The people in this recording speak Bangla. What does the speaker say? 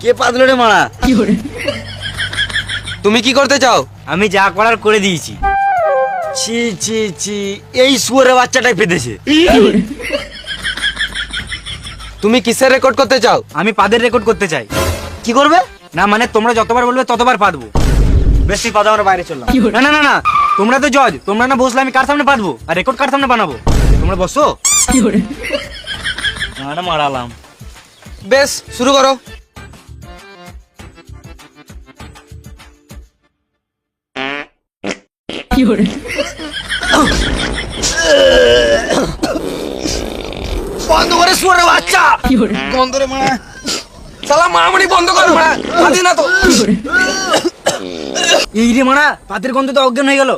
কে পাদলো রে মারা? তুমি কি করতে চাও? আমি যা করার করে দিয়েছি। ছি ছি ছি, এই শুয়োরের বাচ্চাটাই পেতেছে। তুমি কিসের রেকর্ড করতে চাও? আমি পাদের রেকর্ড করতে চাই। কি করবে? না মানে তোমরা যতবার বলবে ততবার পাদবো। বেশি পাদা আমরা বাইরে চললাম। না না না না, তোমরা তো জজ, তোমরা না বসলে আমি কার সামনে পাদবো আর রেকর্ড কার সামনে বানাবো? তোমরা বসো। মারালাম। বেশ, শুরু করো। বন্ধ করে শুয়োরের বাচ্চা। বন্ধ রে মারা। শালা মারামারি বন্ধ কর মারা। পাদি না তো। এই রে মারা, পাতের গন্ধ তো অজ্ঞান হয়ে গেল।